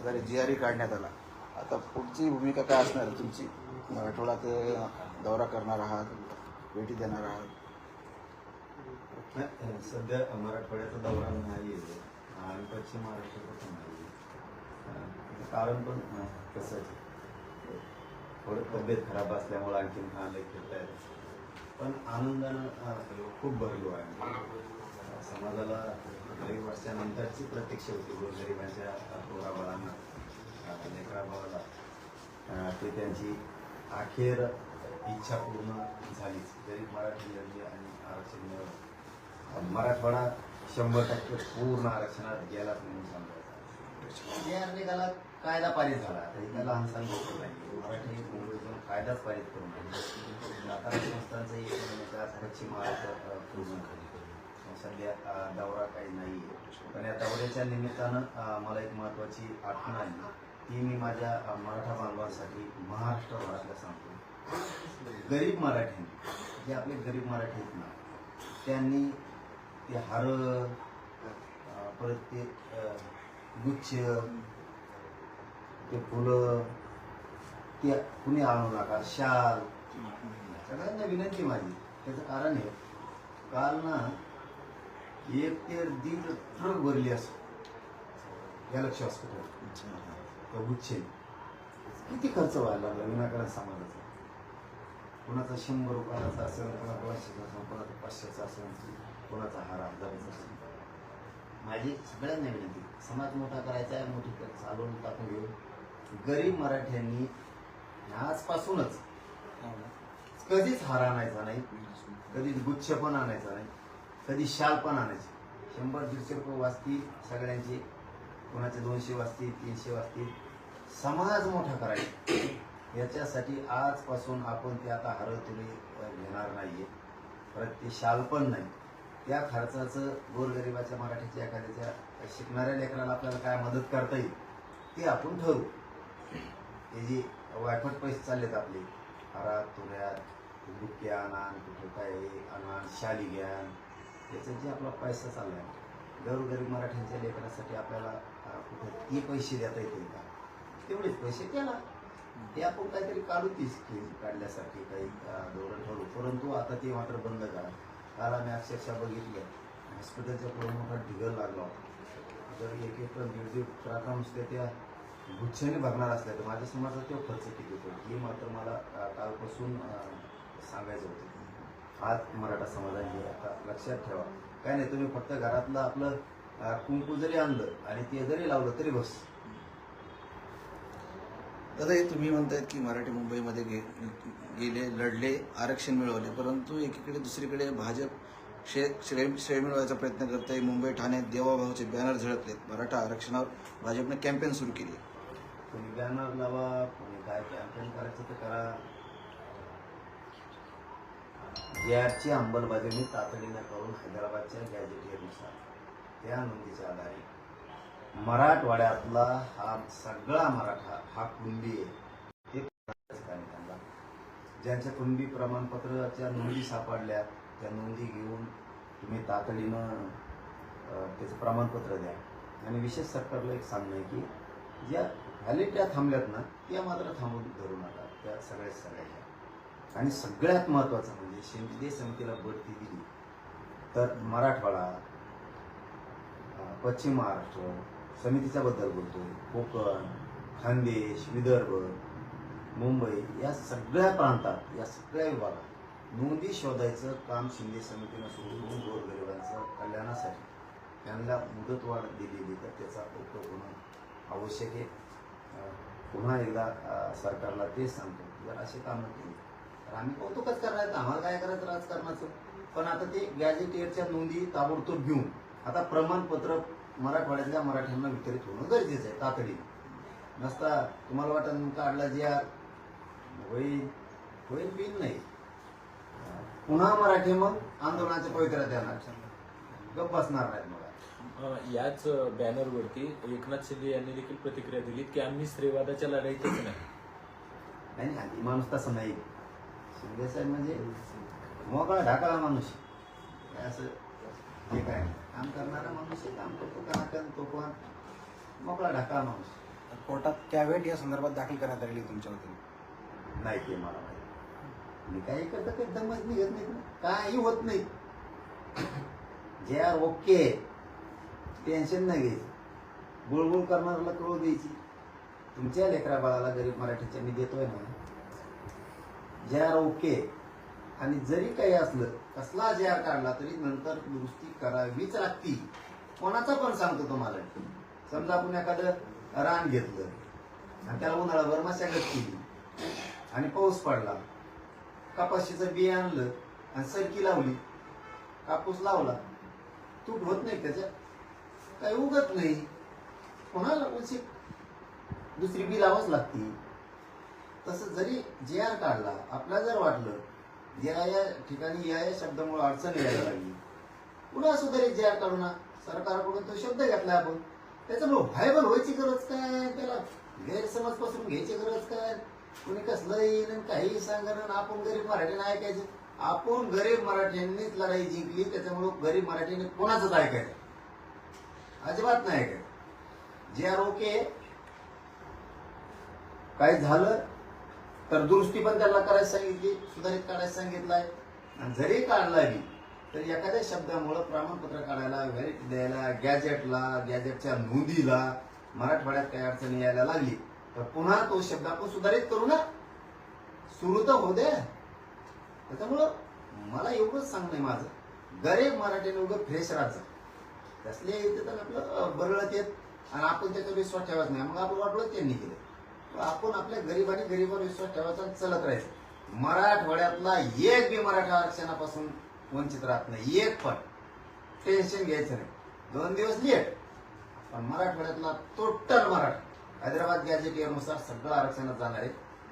प्रकारे GRE काढण्यात आला. आता पुढची भूमिका काय असणार आहे तुमची? मराठवाड्यात दौरा करणार आहात, भेटी देणार आहात? सध्या मराठवाड्याचा दौरा नाही आहे आणि पश्चिम महाराष्ट्राचा पण नाही आहे. कारण पण कसं आहे, थोडं तब्येत खराब असल्यामुळे आणखीन आलं फिरता येत. पण आनंदानं खूप भरलो आहे. समाजाला काही वर्षानंतरची प्रत्यक्ष होती गोरगरिबांच्या पोराबाळांना, लेकरा भावाला ते त्यांची अखेर इच्छा पूर्ण झालीच. गरीब मराठी लढली आणि आरक्षण मिळवलं. मराठवाडा 100% पूर्ण आरक्षणात गेलाच म्हणून सांगायचं. या निकाला कायदा पारित झाला. आता एका लहान सांगितलं नाही, मराठी मुंबईतून कायदाच पारित करून सातारा संस्थांचं एक महिन्याच्या पश्चिम महाराष्ट्रात पूर्ण सध्या दौरा काही नाही आहे. पण या दौऱ्याच्या निमित्तानं मला एक महत्त्वाची आठवण आली, ती मी माझ्या मराठा बांधवांसाठी महाराष्ट्रभरातल्या सांगतो. गरीब मराठ्यांनी, जे आपले गरीब मराठी आहेत ना, त्यांनी ते हार, परत ते गुच्छ, ते फुलं, ते कुणी आणू नका, शाल, सगळ्यांना विनंती माझी. त्याचं कारण आहे, काल ना 1 ते 1.5 ट्रक भरली असं गॅलेक्सी हॉस्पिटल गुच्छे. किती खर्च व्हायला लागला विनाकारण समाजाचा. कोणाचा 100 रुपयाचा असेल, कोणाचा 200चा असेल, कोणाचा 500चा असेल, कोणाचा 1000चा असेल. माझी सगळ्यांना विनंती, समाज मोठा करायचा आहे, मोठी चालवून टाकून घेऊन गरीब मराठ्यांनी आजपासूनच कधीच हार आणायचा नाही, कधीच गुच्छ पण आणायचा नाही, कधी शाल पण आणायची. 100-150 रुपये वाचतील सगळ्यांची, कोणाचे 200 वाचतील, 300 वाचतील. समाज मोठा करायचा, याच्यासाठी आजपासून आपण ते आता हार तुम्ही घेणार नाहीये, परत ते शाल पण नाही. त्या खर्चाचं गोरगरिबाच्या मराठीच्या एखाद्याच्या शिकणाऱ्या लेकराला आपल्याला काय मदत करता येईल ते आपण ठरवू. हे जे वायफट पैसे चाललेत आपले, हारात तुऱ्यात, बुक्के आणा, कुठे काय आणा, शाली घ्या, याचा जे आपला पैसा चाललाय गोरगरीब मराठ्यांच्या लेकरासाठी आपल्याला कुठे ते पैसे देता येतील का? तेवढेच पैसे त्याला ते आपण काहीतरी काढू, ती स्कीम काढल्यासाठी काही धोरण ठरवू. परंतु आता ते मात्र बंद करा. काल आम्ही अक्षरशः बघितलं, हॉस्पिटलच्या पुढे मोठा ढिगल लागला होता. जर 1-1 दीड ट्रका नुसते त्या गुच्छाने भरणार असल्या तर माझ्या समाजात तो खर्च किती होतो हे मात्र मला कालपासून सांगायचं होतं. आज मराठा समाजाने आता लक्षात ठेवा, काय नाही, तुम्ही फक्त घरातलं आपलं कुंकू जरी आणलं आणि ते जरी लावलं तरी बस. दादा, हे तुम्ही म्हणतायत की मराठी मुंबईमध्ये गेले, लढले, आरक्षण मिळवले, परंतु एकीकडे दुसरीकडे भाजप श्रेय मिळवायचा प्रयत्न करते. मुंबई ठाण्यात देवाभाऊचे बॅनर झळकलेत. मराठा आरक्षणावर भाजपने कॅम्पेन सुरू केली. कोणी बॅनर लावा, कोणी काय कॅम्पेन करायचं तर करा. GRची अंमलबजावणी तातडीनं करून हैदराबादच्या गॅजेटियरनुसार त्या नोंदीच्या आधारे मराठवाड्यातला हा सगळा मराठा हा कुणबी आहे. त्यांना ज्यांच्या कुणबी प्रमाणपत्राच्या नोंदी सापडल्या त्या नोंदी घेऊन तुम्ही तातडीनं त्याचं प्रमाणपत्र द्या. आणि विशेष सरकारला एक सांगणं आहे की ज्या व्हॅलिडिटी थांबल्यात ना त्या मात्र थांबून धरू नका, त्या सगळ्या घ्या. आणि सगळ्यात महत्त्वाचं म्हणजे शिंदे समितीला बढती दिली तर मराठवाडा, पश्चिम महाराष्ट्र समितीच्या बद्दल बोलतोय, कोकण, खानदेश, विदर्भ, मुंबई या सगळ्या प्रांतात, या सगळ्या विभागात नोंदी शोधायचं काम शिंदे समितीनं सुरू करून गोरगरिबांच्या कल्याणासाठी त्यांना मुदतवाढ दिलेली तर त्याचा उपयोग होणं आवश्यक आहे. पुन्हा एकदा सरकारला तेच सांगतो, जर असे कामं केली तर आम्ही कौतुकच करणार, आम्हाला काय करायचं राजकारणाचं. पण आता ते गॅजेटियरच्या नोंदी ताबडतोब घेऊन आता प्रमाणपत्र मराठवाड्यातल्या मराठ्यांना वितरित होणं गरजेचं आहे तातडीने. नसता तुम्हाला वाटत काढला जे होईल बिल नाही, पुन्हा मराठी मग आंदोलनाच्या पवित्र्यात येणार, गप्प बसणार नाहीत. मग याच बॅनरवरती एकनाथ शिंदे यांनी देखील प्रतिक्रिया दिली की आम्ही स्त्रीवादाच्या लढाईतच नाही. नाही, माणूस तसं नाही. शिंदे साहेब म्हणजे मोकळा ढाकाळा माणूस, असं जे काय काम करणारा माणूस आहे, काम करतो का तो पण मोकळा ढाकाळा माणूस. कोर्टात कॅव्हेट या संदर्भात दाखल करण्यात आलेली आहे तुमच्या वतीने? नाही ते मला माहिती. मी काही करता काही दमच निघत नाही, काही होत नाही. जे आर ओके, टेन्शन नाही घ्यायचं. गुळगुळ करणाऱ्याला कळू द्यायची. तुमच्या लेकरा बाळाला गरीब मराठीच्या मी देतोय ना, जे आर ओके. आणि जरी काही असलं, कसला जे आर काढला तरी नंतर दुरुस्ती करावीच लागती. कोणाचा पण सांगतो तुम्हाला. समजा आपण एखादं रान घेतलं आणि त्याला उन्हाळाभर मशागत केली आणि पाऊस पडला, कपाशीचं बी आणलं आणि सरकी लावली, कापूस लावला, तूट होत नाही त्याच्यात, काही उगत नाही. कोणाला उशी दुसरी बी लावाच लागती. तसं जरी जे आर काढला, आपल्याला जर वाटलं या ठिकाणी या शब्दामुळे अडचण यायला लागली, पुन्हा सुधारित जे आर काढू ना. सरकारकडून तो शब्द घेतला आपण, त्याच्यामुळे व्हायबल व्हायची गरज काय, त्याला गैरसमज पासून घ्यायची गरज काय. कोणी कसलं येईल काही सांगणं, आपण गरीब मराठीने ऐकायचं. आपण गरीब मराठ्यांनीच लढाई जिंकली, त्याच्यामुळे गरीब मराठीने कोणाचंच ऐकायचं अजिबात नाही ऐकायचं. जे आर ओके, काय झालं तर दुरुस्ती पण त्याला करायला सांगितली, सुधारित काढायला सांगितलंय. आणि जरी काढला बी तर एखाद्या शब्दामुळे प्रमाणपत्र काढायला, व्हॅलिडिटी द्यायला, गॅजेटच्या नोंदीला मराठवाड्यात काही अडचणी यायला लागली तर पुन्हा तो शब्द आपण सुधारित करू ना. सुरू तर होऊ द्या. त्याच्यामुळं मला एवढंच सांगणं माझं, गरीब मराठीने उगं फ्रेश राहायचं. त्यासले येते तर आपलं बरळत येत आणि आपण त्याच्यावर विश्वास ठेवायचा नाही. मग आपण वाटलं त्यांनी केलं. आपण आपल्या गरीबाने गरीबावर विश्वास ठेवायचा आणि चलत राहायचं. मराठवाड्यातला एक बी मराठा आरक्षणापासून वंचित राहत नाही. एक पण टेन्शन घ्यायचं नाही. 2 दिवस लेट, पण मराठवाड्यातला टोटल मराठा हैदराबाद गॅजेटियरनुसार सगळं आरक्षणात जाणार आहे.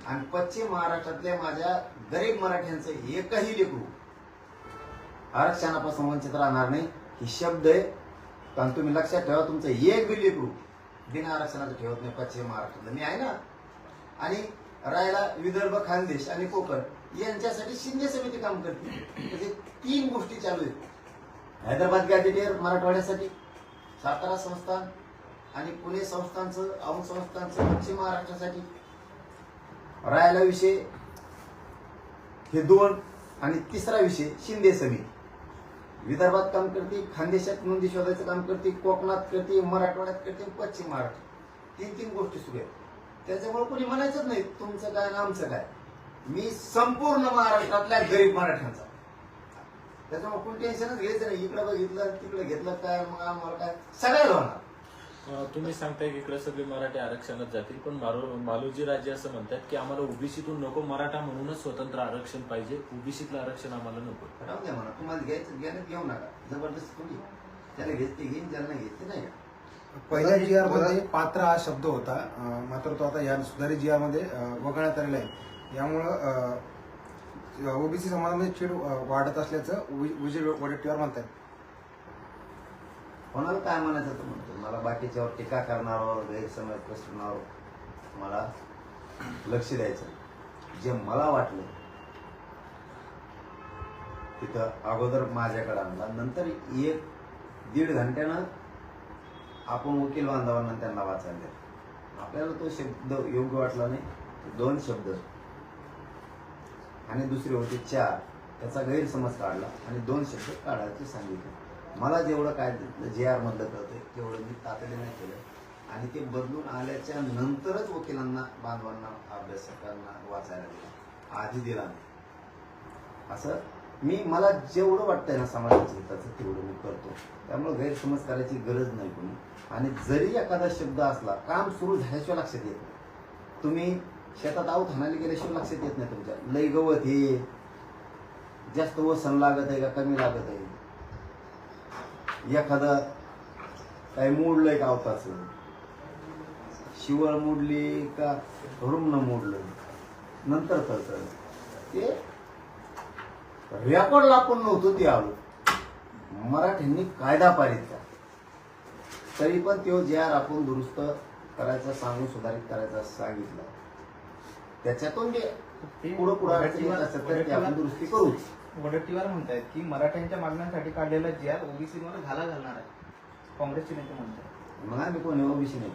आणि पश्चिम महाराष्ट्रातल्या माझ्या गरीब मराठ्यांचं एकही लेकरू आरक्षणापासून वंचित राहणार नाही. ही शब्द आहे. कारण तुम्ही लक्षात ठेवा, तुमचं एक बी लेकरू बिना आरक्षणाचं ठेवत नाही पश्चिम महाराष्ट्रातलं. मी आहे ना. आणि राहायला विदर्भ, खानदेश आणि कोकण यांच्यासाठी शिंदे समिती काम करते. म्हणजे 3 गोष्टी चालू आहेत. हैदराबाद गॅजेटियर मराठवाड्यासाठी, सातारा संस्थान आणि पुणे संस्थानचं औंध संस्थानचं पश्चिम महाराष्ट्रासाठी. राहायला विषय हे 2 आणि तिसरा विषय शिंदे समिती. विदर्भात काम करते, खानदेशात नोंदी शोधायचं काम करते, कोकणात करते, मराठवाड्यात करते, पश्चिम महाराष्ट्र. 3 गोष्टी सुरू आहेत. त्याच्यामुळे कोणी म्हणायचंच नाही तुमचं काय ना आमचं काय. मी संपूर्ण महाराष्ट्रातल्या गरीब मराठ्यांचा. त्याच्यामुळे कोणी टेन्शनच घ्यायचं नाही. इकडे बघितलं तिकडे घेतलं काय, मग आम्हाला काय, सगळ्याला होणार. तुम्ही सांगताय की इकडे सगळे मराठी आरक्षणात जातील, पण मालोजी राजे असं म्हणतात की आम्हाला ओबीसीतून नको, मराठा म्हणूनच स्वतंत्र आरक्षण पाहिजे, ओबीसीतलं आरक्षण आम्हाला नको. राहू द्या म्हणा, तुम्हाला घ्यायचं घ्यायला घेऊ नका. जबरदस्ती कोणी त्याला घेतली घेईन, ज्याला नाही घेतली नाही. पहिल्या जी आर मध्ये पात्र हा शब्द होता, मात्र तो आता या सुधारित जी आर मध्ये वगळण्यात आलेला आहे. यामुळं ओबीसी समाजामध्ये चीड वाढत असल्याचं विजय वडेट्टीवार म्हणतात. कोणाला काय म्हणायचं तर म्हणतो. मला बाकीच्यावर टीका करणाऱ्यावर, गैरसमज पसरवणाऱ्यावर मला लक्ष द्यायचं. जे मला वाटलं तिथं अगोदर माझ्याकडे आणला, नंतर 1-1.5 घंट्यानं आपण वकील बांधवांना त्यांना वाचायला दिलं. आपल्याला तो शब्द योग्य वाटला नाही. 2 शब्द आणि दुसरे होते 4, त्याचा गैरसमज काढला आणि 2 शब्द काढायचे सांगितले. मला जेवढं काय जे आर मधलं कळतंय तेवढं मी तातडीने केलं आणि ते बदलून आल्याच्या नंतरच वकिलांना, बांधवांना, अभ्यासकांना वाचायला दिला. आधी दिला नाही. असं मला जेवढं वाटतंय ना समाजाच्या हिताचं तेवढं मी करतो. त्यामुळे गैरसमज करायची गरज नाही कोणी. आणि जरी एखादा शब्द असला, काम सुरू झाल्याशिवाय लक्षात येत नाही. तुम्ही शेतात आऊत हाणायला गेल्याशिवाय लक्षात येत नाही तुमच्या. लय गवत हे जास्त वसन लागत आहे का कमी लागत आहे, एखादं काही मोडलंय का आवताचं, शिवळ मोडली का रुग्ण मोडलं, नंतर कळतं. ते रेकॉर्डला आपण नव्हतं ते आलो. मराठ्यांनी कायदा पारित केला तरी पण तो जे आर आपण दुरुस्त करायचा सांगून सुधारित करायचा सांगितलं. त्याच्यातून जे पुढं अडचणी येत असतात तर ते आपण दुरुस्ती करू. वडेट्टीवार म्हणतायत की मराठ्यांच्या मागण्यांसाठी काढलेला जी आर ओबीसी वर घाला घालणार आहे, काँग्रेसचे नेते म्हणतात. मग आम्ही कोणी ओबीसी नाही.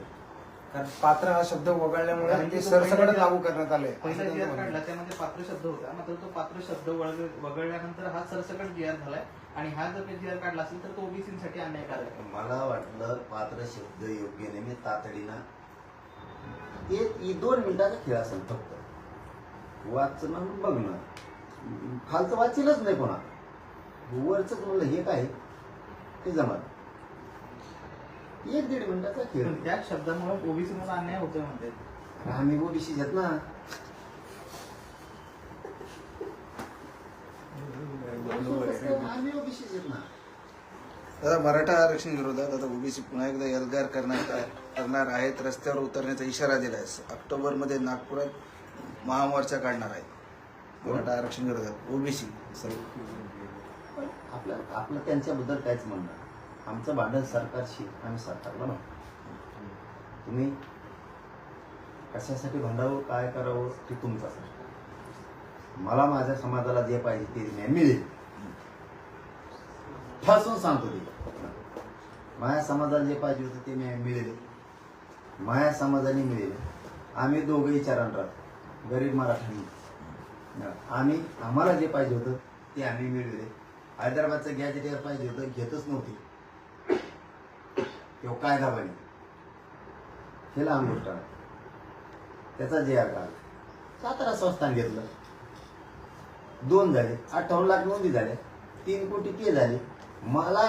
कारण पात्र हा शब्द वगळल्यामुळे कारण की ते तो सरसकट पहिला लागू करण्यात आले पहिला जी आर काढला त्यामध्ये पात्र शब्द होता, मात्र तो पात्र शब्द वगळल्यानंतर हा सरसकट जी आर झालाय आणि हा जर जी आर काढला असेल तर तो ओबीसीसाठी अन्यायकारक आहे. मला वाटलं पात्र शब्द योग्य नाही, मी तातडीनं ते 2 मिनिटाचा खेळ असेल फक्त, वाचणं बघणं, खालचं वाचीलच नाही कोणा, वरच म्हणलं हे काय ते जमत 1-1.5 मिनिटाचा खेळ. पण त्या शब्दामुळे ओबीसी मध्ये अन्याय होतोय म्हणते. आम्ही ओबीसी घेत ना, आम्ही ओबीसी घेत ना. दादा, मराठा आरक्षण विरोधात आता ओबीसी पुन्हा एकदा एल्गार करणार आहेत, रस्त्यावर उतरण्याचा इशारा दिला आहे. ऑक्टोबरमध्ये नागपुरात महामोर्चा काढणार आहेत मराठा आरक्षण विरोधात ओबीसी. आपलं त्यांच्याबद्दल काहीच म्हणणं नाही. आमचं भांडण सरकारशी, आम्ही सरकारला म्हणतो तुम्ही कशासाठी भांडावं काय करावं ते तुमचं असेल. मला माझ्या समाजाला जे पाहिजे ते न्याय मिळेल, ठासून सांगतो ते. माझ्या समाजाला जे पाहिजे होतं ते न्याय मिळेल, माझ्या समाजाने मिळेल. आम्ही दोघंही विचारानं राहतो, गरीब मराठी. आम्हाला जे पाहिजे होतं ते आम्ही मिळवले. हैदराबादचं गॅजेटियर पाहिजे होतं, घेतच नव्हती. किंवा कायदा बने हे लहान गोष्ट आहे. त्याचा जे आर काढला, 17 संस्थान घेतलं, 2 झाले, 58 लाख नोंदी झाल्या, 3 कोटी ते झाले. मला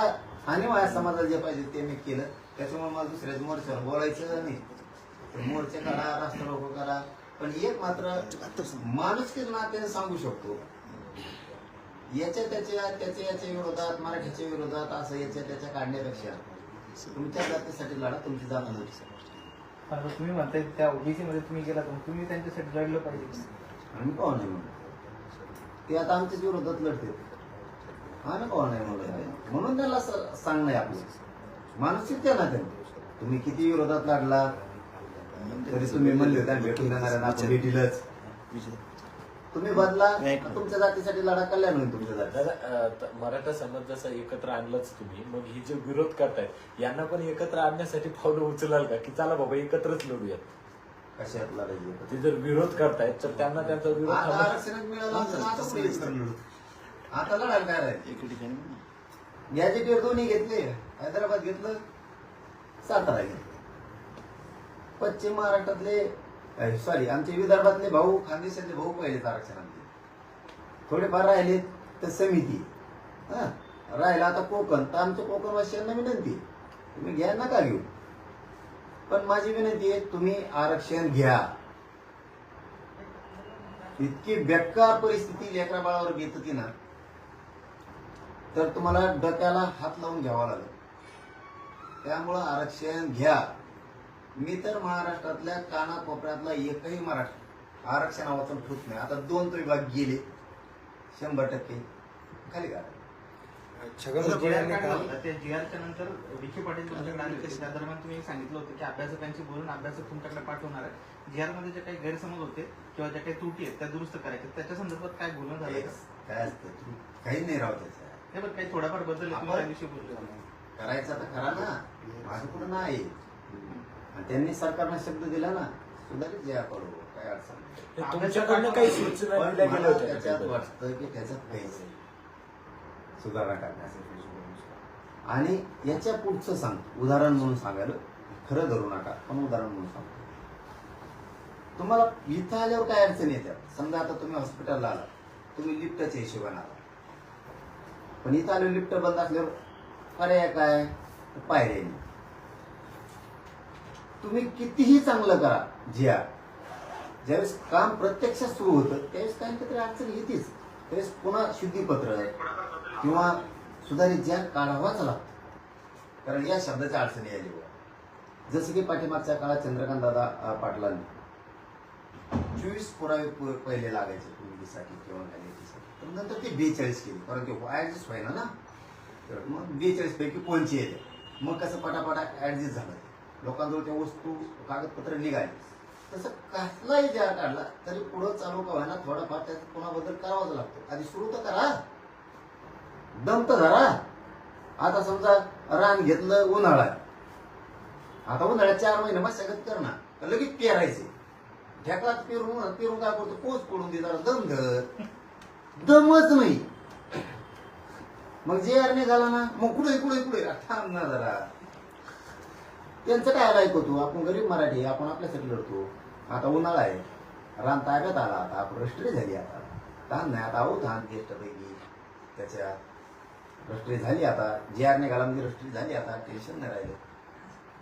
आणि माझ्या समाजाला जे पाहिजे ते मी केलं. त्याच्यामुळे मला दुसऱ्याच मोर्चावर बोलायचं नाही. मोर्चे करा, रास्ता रोको करा, पण एक मात्र माणुसकीच नात्याने सांगू शकतो, याच्या त्याच्या विरोधात, मराठीच्या विरोधात असं याच्या त्याच्या काढण्यापेक्षा तुमच्या जातीसाठी लढा, तुमची जात नव्हती. पण तुम्ही म्हणताय त्या ओबीसी मध्ये तुम्ही गेला तर तुम्ही त्यांच्यासाठी लढलं पाहिजे. आम्ही कोण नाही म्हणतो, ते आता आमच्याच विरोधात लढते. आम्ही कोण नाही म्हणत, म्हणून त्याला सांगणं आहे आपलं मानसिक त्या ना. तुम्ही किती विरोधात लढला तरी तुम्ही म्हणले त्या भेटून देणाऱ्यांना आपण भेटीलच. तुम्ही बदला, तुमच्या जातीसाठी लढा, कल्याण होईल तुमच्या जाती. दादा, मराठा समाज जसा एकत्र आणलाच तुम्ही, मग ही जे विरोध करतायत यांना पण एकत्र आणण्यासाठी पावलं उचलाल का, की चला बाबा एकत्रच लढूयात? कशात लढायची? ते जर विरोध करतायत तर त्यांना त्यांचा विरोध आता थांबवा. आरक्षणच मिळालं असतं, आता पुढे लढू. आता लढायला काय राहील? एके ठिकाणी गॅजेटियर 2 घेतले, हैदराबाद घेतलं, 17 घेतलं. पश्चिम महाराष्ट्रातले आमचे विदर्भातले भाऊ, खानदेशातले भाऊ पहिलेच आरक्षणातले. थोडेफार राहिले तर समिती, राहिला आता कोकण, तर आमच्या कोकणवासियांना विनंती, तुम्ही घ्या नका घेऊ, पण माझी विनंती आहे तुम्ही आरक्षण घ्या. इतकी बेकार परिस्थिती लेकरा बाळावर घेत होती ना, तर तुम्हाला डोक्याला हात लावून घ्यावा लागेल. त्यामुळं आरक्षण घ्या. मी तर महाराष्ट्रातल्या कानाकोपऱ्यातला एकही मराठी आरक्षण वाचून ठेवत नाही. आता 2 विभाग गेले, 100% खाली का. छगन जी भुजबळ आर यांनी काढला काल होता, त्या जी आरच्या नंतर विखे पाटील तुमच्याकडे आले होते. त्या दरम्यान तुम्ही सांगितलं होतं की अभ्यासकांशी बोलून अभ्यासक तुमच्याकडे पाठवणार आहे. जी आर मध्ये जे काही गैरसमज होते किंवा ज्या काही त्रुटी आहेत त्या दुरुस्त करायच्या, त्याच्या संदर्भात काय बोलणं झालं का? काय असतं, काही नाही राहत त्याचं. नाही, पण काही थोडाफार बदल आहे, तुम्ही त्या दिवशी बोलले होते. करायचं तर करा ना, माझं कुठं नाही. आणि त्यांनी सरकारनं शब्द दिला ना, सुधारित जे करू, काय अडचण नाही. ते तुमच्याकडनं काही सूचना पण दिल्या गेल्या मला होत्या त्याच्यात का? वाटतं की त्याच्यात काहीच आहे सुधारणा करण्यासाठी. आणि याच्या पुढचं सांग, उदाहरण म्हणून सांगायला खरं धरू नका, पण उदाहरण म्हणून सांगतो. तुम्हाला इथं आल्यावर काय अडचण येतात. समजा आता तुम्ही हॉस्पिटलला आला, तुम्ही लिफ्टच्या हिशोबाने आला, पण इथं आल्यावर लिफ्ट बंद असल्यावर पर्याय काय, पायऱ्या. तुम्ही कितीही चांगलं करा, ज्यावेळेस काम प्रत्यक्षात सुरू होतं त्यावेळेस काही तरी अडचण येतेच. त्यावेळेस पुन्हा शुद्धीपत्र किंवा सुधारित ज्या काढावाच लागतो, कारण या शब्दाच्या अडचणी आली. जसं की पाठीमागच्या काळात चंद्रकांत दादा पाटलांनी 24 पुरावे पहिले लागायचे पूर्वीसाठी किंवा व्हॅलिडिटीसाठी, तर नंतर ते 42 केले, कारण ते ऍडजस्ट व्हायना ना. तर मग 42 पैकी 5 येते. मग कसं पटापटा ऍडजस्ट झालं, लोकांजवळ त्या वस्तू कागदपत्र निघाली. तसं कसलाही ज्या काढला तरी पुढं चालू का व्हायना थोडाफार त्याचा पुन्हा बदल करावाच लागतो. आधी सुरू तर करा, दम तर धरा. आता समजा रान घेतलं, उन्हाळा, आता उन्हाळ्यात 4 महिने मशागत कर ना तर लगेच पेरायचे. ढेकळात पेरून काय करतो, पोच पडून दे जरा दम धर, दमच नाही. मग जे आर निघाला ना मग कुठे थांब ना जरा. त्यांचं काय ऐकतो, आपण गरीब मराठी, आपण आपल्यासाठी लढतो. आता उन्हाळा आहे, रान ताब्यात आला, आता आपण रस्ट्री झाली, आता ताण नाही, आता आहो धान ज्येष्ठपैकी त्याच्या रस्ट्री झाली, आता जे आर निघाला म्हणजे रस्ट्री झाली, आता टेन्शन नाही राहिलं.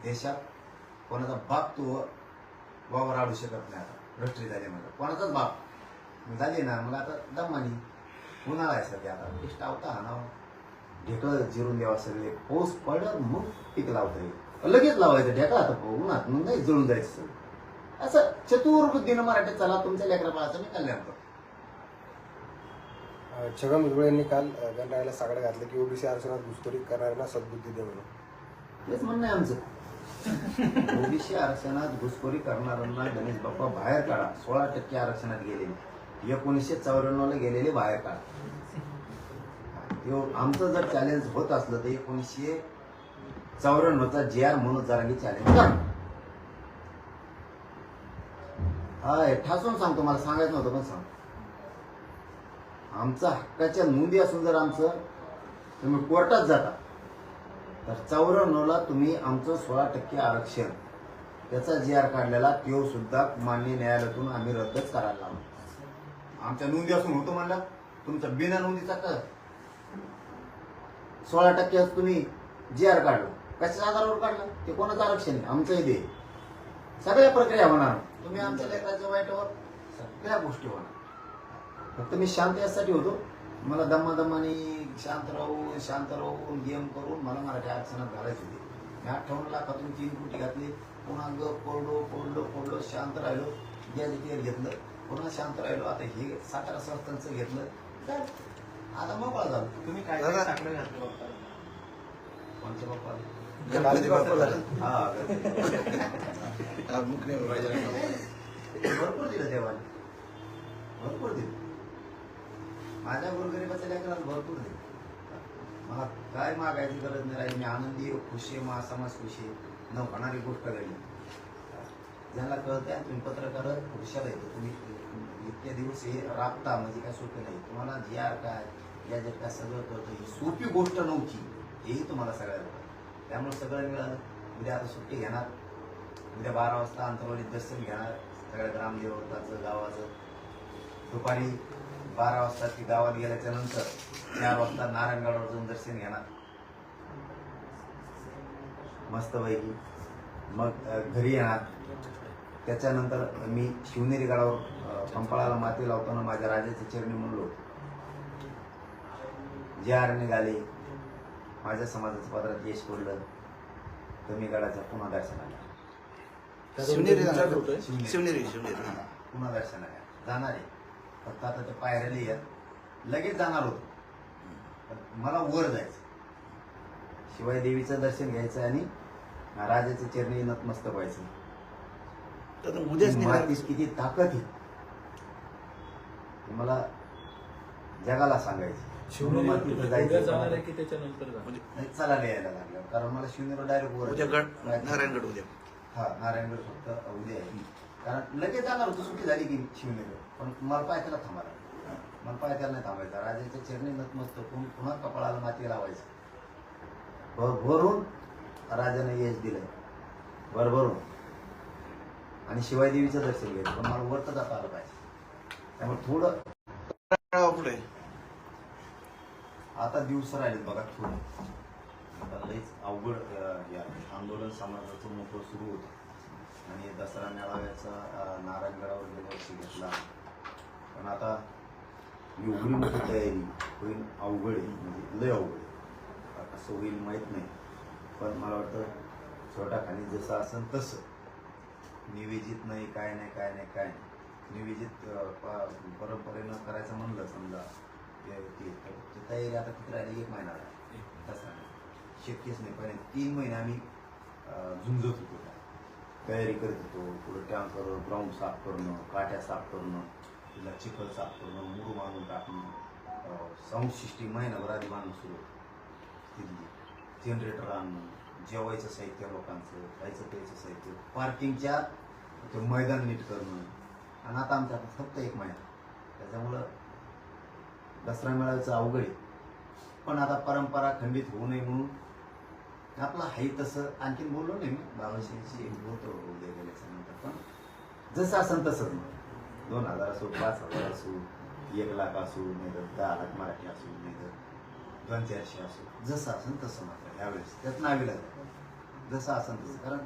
देशात कोणाचा बाप तो वावर आडू शकत नाही. आता रस्ट्री झाली म्हणजे कोणाचाच बाप झाली ना, मग आता दमानी उन्हाळा आहे सध्या, आता टेस्ट आवता हाणावं, ढेकळं जिरून द्यावा, सगळे पाऊस पडलं मग पीक लावता येईल. लगेच लावायचं ढेकळा, आता उन्हात मग नाही जळून जायचं सगळं. असं चतुर्बुद्धीनं मराठीत चला, तुमच्या लेकरा बाळाचं मी कल्याण करतो. छगन भुजबळ यांनी काल गणरायाला साकडं घातलं की ओबीसी आरक्षणात घुसखोरी करणाऱ्यांना सद्बुद्धी द्या म्हणून. तेच म्हणणं आहे आमचं. ओबीसी आरक्षणात घुसखोरी करणाऱ्यांना गणेश बाप्पा बाहेर काढा. 16% आरक्षणात गेलेले, 1994ला गेलेले बाहेर काढा. आमचं जर चॅलेंज होत असलं तर 1994चा JR म्हणून जरांगी चॅलेंज करा. हाय ठासून सांगतो, मला सांगायचं नव्हतं पण सांग. आमचा हक्काच्या नोंदी असून जर आमचं तुम्ही कोर्टात जाता तर 94ला तुम्ही आमचं 16% आरक्षण त्याचा JR काढलेला तो सुद्धा मान्य न्यायालयातून आम्ही रद्दच करायला लावलो. आमच्या नोंदी असून होतो म्हणलं, तुमच्या बिना नोंदीचा का 16% तुम्ही JR काढलं, कशाच्या आधारावर काढलं, ते कोणाचं आरक्षण आहे, आमचं हे दे. सगळ्या प्रक्रिया होणार, तुम्ही आमच्या लेकराच्या वाईटावर सगळ्या गोष्टी होणार. फक्त मी शांत यासाठी होतो, मला दमादमाने शांत राहून गेम करून मला मराठी आरक्षणात घालायची होती. मी 58 लाखातून 3 कोटी घातले, पुन्हा फोडलो, शांत राहिलो, गॅजेटियर घेतलं, पुन्हा शांत राहिलो. आता हे 17 संस्थांचं घेतलं, आता मोकळा झालो. तुम्ही काय दादा. साकडं घातलं बाप्पा? कोणत्या बाप्पा? गणपती बाप्पा झाला. हा, मुकणे भरपूर दिलं देवाने, भरपूर दिलं. माझ्या गोरगरिबाच्या लेकराला भरपूर दिलं. मला काय मागायची गरज नाही राहिली. मी आनंदी, खुशी आहे, महासमाज खुशी आहे. न होणारी गोष्ट घडली. ज्यांना कळतंय, तुम्ही पत्रकार हुशार आहे, तुम्ही इतके दिवस हे राबता म्हणजे काय सोपे नाही. तुम्हाला JR काय गॅजेट काय सगळं कळतं. ही सोपी गोष्ट नव्हती, हेही तुम्हाला सगळ्याला कळतं. त्यामुळे सगळं मिळालं. उद्या आता सुट्टी घेणार, उद्या 12 वाजता अंतरवाडीत दर्शन घेणार सगळ्या ग्रामदेवताचं गावाचं. दुपारी 12 वाजता ती गावात गेल्याच्या नंतर 4 वाजता नारायणगडावर जाऊन दर्शन घेणार मस्तपैकी. मग घरी येणार. त्याच्यानंतर मी शिवनेरी गडावर पंपाळाला माती लावताना माझ्या राजाच्या चरणी म्हणलो, JR निघाले, माझ्या समाजाच्या पदरात यश पडलं तर मी गडाच्या पुन्हा दर्शनाला शिवनेरी विचार जाणार. करतोय. शिवनेरी पुन्हा दर्शनाला जाणार आहे. फक्त आता ते पायऱ्याला येत, लगेच जाणार होतो, पण मला वर जायचं, शिवाय देवीचं दर्शन घ्यायचं आणि राजाच्या चरणी नतमस्तक व्हायचं. तर उद्याच निघाल. मातीत किती ताकद आहे ते मला जगाला सांगायचं. शिवनेरी मातीत उद्या जायचं जाणार आहे की त्याच्यानंतर जाणार? नाही, चालायला यायला लागलं, कारण मला शिवनेरी डायरेक्ट वर उद्या नारायणगड उद्या. हा, नारायणगड फक्त उद्या आहे. कारण लगेच जाणार होतो, सुट्टी झाली की शिवनेरी, पण मला पायथ्याला थांबायला, मला पायथ्याला नाही थांबायचं. राजाच्या चरणी नतमस्तक होऊन पुन्हा कपाळाला माती लावायचं. भरभरून राजाने यश दिलंय, भरभरून. आणि शिवाय देवीचं दर्शन घ्यायचं, पण मला वर तर जाता आलं पाहिजे. त्यामुळे थोडं पुढे आता दिवस राहिले बघा, थोडं आता लईच अवघड या आंदोलन समाजाचं मोठं सुरू होतं. आणि दसरा मेळाव्याचा नारायणगडावर गेल्या वर्षी घेतला, पण आता एवढी मोठी तयारी होईल, अवघड आहे, म्हणजे लय अवघड आहे. कसं होईल माहीत नाही, पण मला वाटतं छोट्या खाली जसं असेल तसं निवेदित नाही, काय नाही. निवेदित परंपरेनं करायचं म्हणलं समजा ती तयारी आता किती राहिली, 1 महिना राहिला. तसं शक्यच नाही. पहिले 3 महिने आम्ही झुंजत होतो, तयारी करत होतो. पुढे टँकर ग्राउंड साफ करणं, काट्या साफ करणं, तिला चिखल साफ करणं, मूळ बांधून टाकणं, साऊंड सिस्टीम महिनाभर आधी बांधणं सुरू होतं. जनरेटर आणणं, जेवायचं साहित्य लोकांचं, खायचं प्यायचं साहित्य, पार्किंगच्या ते मैदान नीट करणं. आणि आता आमच्या फक्त 1 महिना, त्याच्यामुळं दसरा मेळाव्याचं अवघड आहे. पण आता परंपरा खंडित होऊ नये म्हणून आपलं आहे तसं आणखीन बोललो नाही मी, बाबाशी बोलतो उद्या गेल्याच्या नंतर. पण जसं असेल तसंच मग 2000 असो, 5000 असो, 1 लाख असो, नाही तर 10 लाख मराठी असो, नाही तर 200-400 असो, जसं असेल तसं मात्र यावेळेस त्यात नावीला जसं असेल तसं. कारण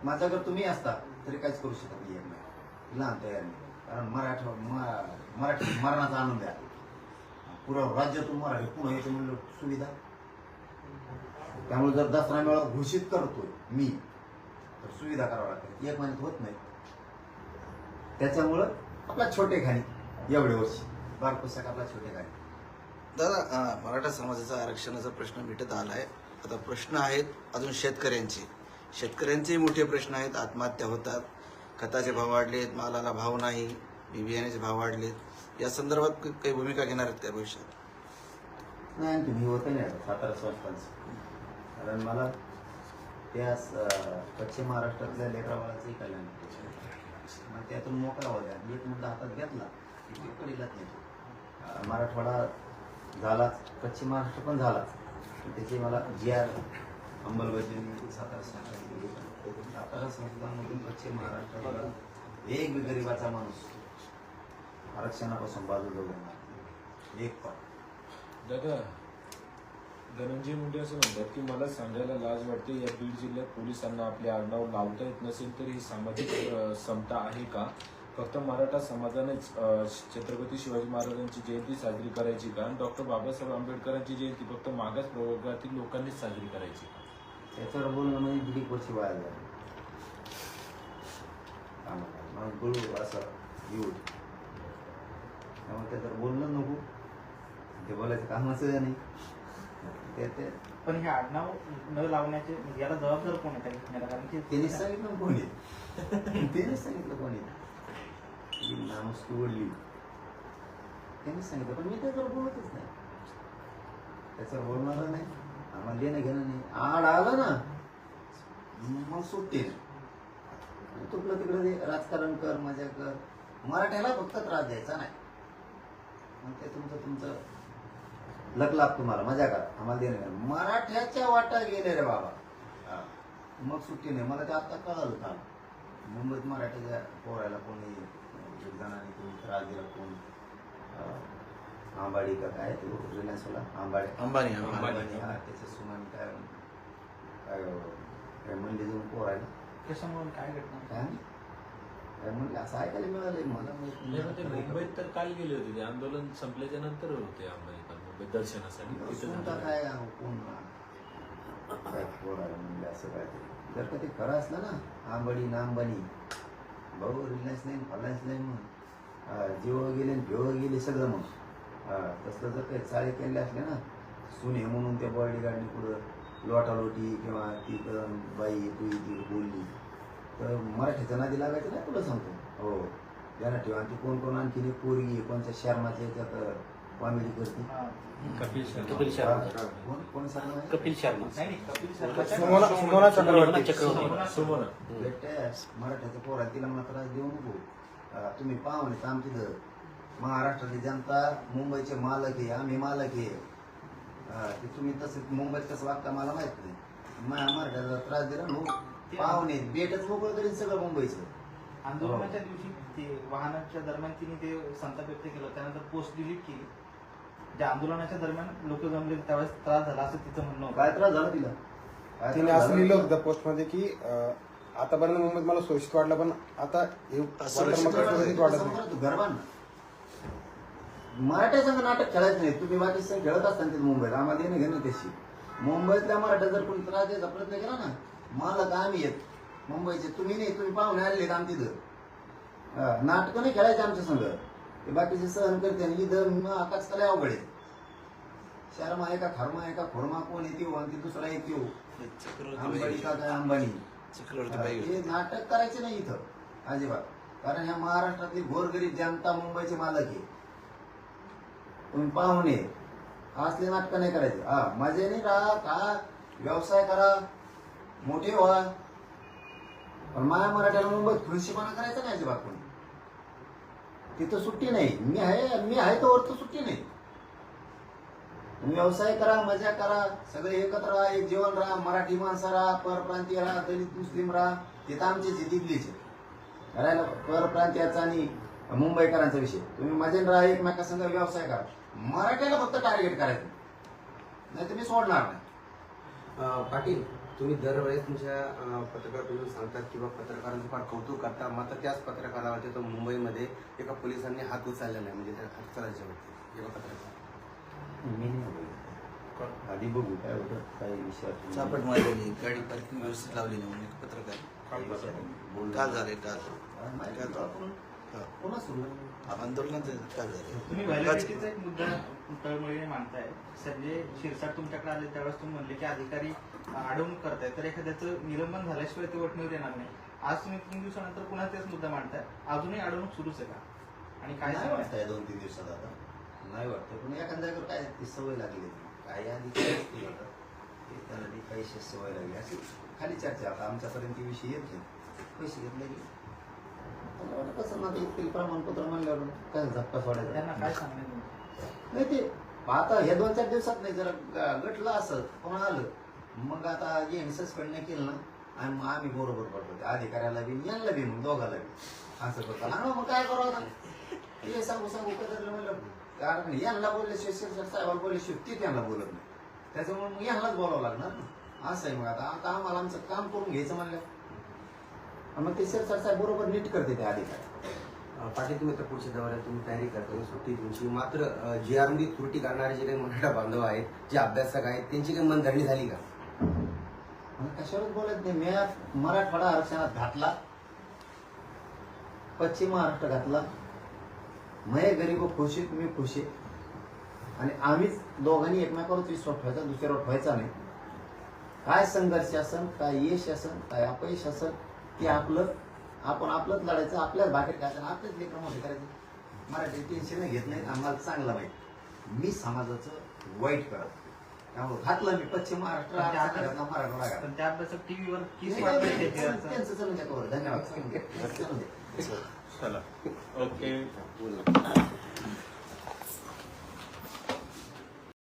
माझ्याकडे तुम्ही असता तरी काहीच करू शकत नाही, एक नाही लहान तयार नाही. कारण मराठी मरणाचा आनंद आहे. पुरा राज्यातून मराठी पुन्हा येते म्हणलं सुविधा. त्यामुळे जर दसरा मेळावा घोषित करतोय मी तर सुविधा करावं लागते, 1 महिन्यात होत नाही. त्याच्यामुळं आपला छोटे खाणी एवढे वर्षी बारपुस्तक आपला छोटे खाणी. दादा, मराठा समाजाचा आरक्षणाचा प्रश्न मिटत आलाय. आता प्रश्न आहेत अजून शेतकऱ्यांचेही मोठे प्रश्न आहेत. आत्महत्या होतात, खताचे भाव वाढलेत, मालाला भाव नाही, बियाण्याचे भाव वाढलेत. या संदर्भात काही भूमिका घेणार आहेत त्या भविष्यात? नाही, आणखी मी होतं नाही आता सातारा संस्थांचं. कारण मला त्या पश्चिम महाराष्ट्रातल्या लेकराबाळाचंही कल्याण होतं. मग त्यातून मोकळा होत्या. एक मुद्दा हातात घेतला की ते पडलाच नाही. मराठवाडा झालाच, पश्चिम महाराष्ट्र पण झालाच. त्याची मला GR अंमलबजावणी सातारा संस्थांमधून पश्चिम महाराष्ट्राला एक बी गरिबाचा माणूस आरक्षणापासून बाजूला होणार एक पण. दादा, धनंजय मुंडे असं म्हणतात की मला सांगायला लाज वाटते, या बीड जिल्ह्यात पोलिसांना आपले आडनाव लावता येत नसेल तर ही सामाजिक समता आहे का? फक्त मराठा समाजानेच छत्रपती शिवाजी महाराजांची जयंती साजरी करायची का? डॉक्टर बाबासाहेब आंबेडकरांची जयंती फक्त मागास प्रवर्गातील लोकांनीच साजरी करायची का? त्याच्यावर बोलणं म्हणजे 1.5 वर्ष वाया झालं. बोलू असं येऊ, त्यामुळे त्याच्यावर बोलणं नको, ते बोलायचं कामाचं नाही. ते पण हे आडनाव न लावण्याचे म्हणजे याला जबाबदार कोण आहे त्याला? कारण की त्यांनी सांगितलं कोणी, त्यांनीच सांगितलं कोणी नामुष्की ओढली, त्यांनीच सांगितलं. पण मी त्याच्यावर बोलतच नाही, त्याच्यावर बोलणार नाही. आम्हाला देणं घेणं नाही. आड आलं ना मग सुटते ना, तुपलं तिकडे राजकारण कर, मजा कर. मराठ्याला फक्त त्रास द्यायचा नाही. मग ते तुमचं लक लाभ तुम्हाला, मजा करा, आम्हाला देणं घेणं. मराठ्याच्या वाटा गेले रे बाबा, मग सुट्टी नाही. मला ते आता कळालं का मुंबईत मराठ्याच्या पोरायला कोणी एक जणांनी कोणी त्रास दिला, कोण आंबाडी का काय तो रिलायन्सवाला अंबानी. हा, त्याच्या सुनाने काय काय म्हणले जाऊन पोरायला कशामुळे काय घटना काय म्हणले असं ऐकायला मिळालं मला. मुंबईत तर काल गेले होते, ते आंदोलन संपल्याच्या नंतर होते अंबानी मुंबईत दर्शनासाठी. काय कोण काय पोरायला म्हणले असं काय तरी. जर का ते खरं असलं ना आंबाडी ना अंबानी भाऊ रिलायन्स नाही फलायन्स नाही मग जीव गेले भेव गेले सगळं. मग तसलं जर काही चाळे केले असले ना सुने म्हणून त्या बॉडीगार्डने पुढं लोटालोटी किंवा ती बाई तू ती बोलली तर मराठीच्या नादी लागायचं नाही तुला सांगतो. हो त्यांना ठेवा. आणि ती कोण कोण आणखी पोरगी कोणत्या शर्माच्या याच्यात कॉमेडी करते. कपिल शर्मा. कोण शर्मा? कपिल शर्मा. नाही कपिल शर्मा सुमना चक्रवर्ती. मराठ्याचं पोरा तिला मला त्रास देऊ नको. तुम्ही पाहुणे तर आमची महाराष्ट्रातली जनता मुंबईचे मालक आहे, आम्ही मालक आहे. ते तुम्ही तसं मुंबईत कसं वागता मला माहित नाही. मराठ्याचा त्रास दिला मग पाहुणे बेटच मोकळं करीन सगळं मुंबईचं. आंदोलनाच्या दिवशी ते वाहनाच्या दरम्यान तिने ते संताप व्यक्त केलं, त्यानंतर पोस्ट डिलीट केली. ज्या आंदोलनाच्या दरम्यान लोक जमले त्यावेळेस त्रास झाला असं तिचं म्हणणं होतं. काय त्रास झाला तिला? तिने असं लिहिलं होतं त्या पोस्टमध्ये की आतापर्यंत मुंबईत मला सुरक्षित वाटलं पण आता हे सुरक्षित वाटत नाही. गरबान मराठ्या संघ नाटक खेळायचं नाही. तुम्ही बाकी संघ खेळत असताना तिथे मुंबईत आम्हाला येणं घेणं त्याशी. मुंबईतल्या मराठ्या जर कोणी त्रास द्यायचा प्रयत्न केला ना मला का आम्ही येत मुंबईचे तुम्ही नाही. तुम्ही पाहुणे आलेले आम तिथं नाटकं नाही खेळायचे आमच्या संघ. ते बाकीचे सहन करते आणि इथं आकाश कला अवघड आहे. शर्मा आहे का खर्मा आहे का खोरमा कोण येते आणि ती दुसरा येते अंबानी का काय अंबानी. हे नाटक करायचे नाही इथं अजिबात. कारण ह्या महाराष्ट्रातली गोरगरीब जनता मुंबईचे मालक आहे. तुम्ही पाहुणे असले नाटक नाही करायचे. मजेने राहा का व्यवसाय करा मोठे व्हा. पण माया मराठ्याला मुंबईत खुर्शीपणा करायचा नाही अजिबात कोणी. तिथं सुट्टी नाही. मी आहे तर वरती सुट्टी नाही. तुम्ही व्यवसाय करा, मजा करा, सगळे एकत्र राहा, एक जीवन राहा, मराठी माणसं राहा, परप्रांतीय राहा, दलित मुस्लिम राहा. तिथं आमचे दिल्लीचे राहायला परप्रांतीयाचा आणि मुंबईकरांचा विषय. तुम्ही मजेन राहा, एकमेकांसंग व्यवसाय करा. मराठ्याला फक्त टार्गेट करायचं नाही तर मी सोडणार नाही. पाटील, तुम्ही दरवेळेस तुमच्या पत्रकारातून सांगतात किंवा पत्रकारांचं फार कौतुक करता, मात्र त्याच पत्रकारावरती तो मुंबईमध्ये एका पोलिसांनी हात उचललेला आहे, म्हणजे त्या हातच्या राज्यावरती एका पत्रकार. मी नाही बोलत. आधी बघू काय होतं, काय विषय चापट मारलेली, गाडी पार्किंग व्यवस्थित लावली नाही म्हणून एक पत्रकार काल झाले पुन्हा सुरू आंदोलनात काल झाले. तुम्ही व्हॅलिडिटीचा एक मुद्दा तळमळीने मांडताय. संजय शिरसाट तुमच्याकडे आले त्यावेळेस तुम्ही म्हणले की अधिकारी अडवणूक करताय, तर एखाद्याचं निलंबन झाल्याशिवाय ते वटणीवर येणार नाही. आज तुम्ही 3 दिवसानंतर पुन्हा तेच मुद्दा मांडताय. अजूनही अडवणूक सुरूच आहे का? आणि काय नाही सांगताय? वाटतंय 2-3 दिवसात आता नाही वाटतं. पण एखाद्या जागेवर काय ती सवय लागली, काही अधिकारी असतील आता ते त्याला ती काही सवय लागली अशी खाली चर्चा. आता आमच्यापर्यंत विषय येत नाही. पैसे घेतले की मला वाटतं कसं ना ते प्रमाणपत्र म्हणल्यावर काय झप्पा सोडायचा त्यांना काय सांगणार? नाही. ते आता हे 2-4 दिवसात नाही, जरा गटलं असं कोण आलं मग आता जे सस्पेंड नाही केलं ना आणि मग आम्ही बरोबर पडतो त्या अधिकाऱ्याला बी यांना बी मग दोघाला बी असं करतो. हा मग काय करावं आता हे सांगू कदरलं म्हणलं. कारण यांना बोलल्याशिवाय शिरसाट साहेबाला बोलल्याशिवाय ते त्यांना बोलत नाही. त्याच्यामुळे मग यांनाच बोलावं लागणार ना. असं आहे. मग आता आम्हाला आमचं काम करून घ्यायचं म्हणलं मग ते शिरसाट साहेब बरोबर नीट करते ते अधिकारी. पाटील, तुम्ही तर पुढच्या दौऱ्यात तुम्ही तयारी करता सुट्टी तुमची, मात्र जी आर मध्ये त्रुटी करणारे जे काही मराठा बांधव आहेत, जे अभ्यासक आहेत, त्यांची काही मनधरणी झाली का? कशावरच बोलत नाही. मी मराठवाडा आरक्षणात घातला, पश्चिम महाराष्ट्र घातला. मैं गरीब खुशी, तुम्ही खुशी. आणि आम्हीच दोघांनी एकमेकावरच विश्वास ठेवायचा, दुसऱ्यावर ठेवायचा नाही. काय संघर्ष असन, काय यश असन, काय अपयश असन, ते आपण आपलंच लढायचं, आपल्याच बाहेर घ्यायचं, आपल्याच लेकरं मोठे करायचे. मराठी टेन्शन घेत नाहीत. आम्हाला चांगलं माहिती मी समाजाचं वाईट करत. त्यामुळे घातलं मी पश्चिम महाराष्ट्र घातला, मराठवाडा घातला. पण त्या अभ्यासक टीव्हीवर किस नाही, वाटतंय त्यांचं चलून द्या कवर. धन्यवाद. चलून द्या. चला ओके.